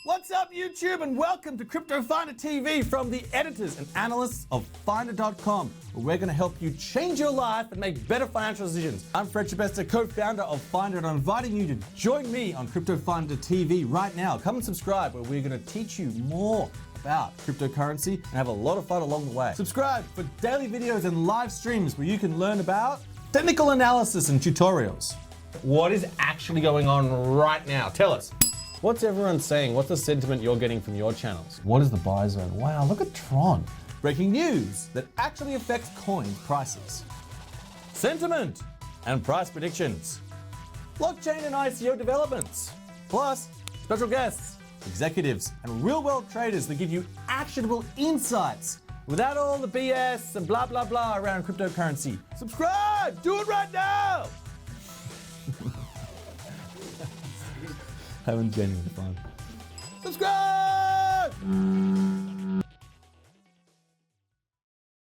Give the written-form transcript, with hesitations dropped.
What's up, YouTube, and welcome to Crypto Finder TV from the editors and analysts of Finder.com, where we're going to help you change your life and make better financial decisions. I'm Fred Schebesta, co-founder of Finder, and I'm inviting you to join me on Crypto Finder TV right now. Come and subscribe, where we're going to teach you more about cryptocurrency and have a lot of fun along the way. Subscribe for daily videos and live streams where you can learn about technical analysis and tutorials. What is actually going on right now? Tell us. What's everyone saying? What's the sentiment you're getting from your channels? What is the buy zone? Wow, look at Tron. Breaking news that actually affects coin prices. Sentiment and price predictions. Blockchain and ICO developments. Plus, special guests, executives, and real-world traders that give you actionable insights without all the BS and blah, blah, blah around cryptocurrency. Subscribe! Do it right now! Having genuine fun. Subscribe!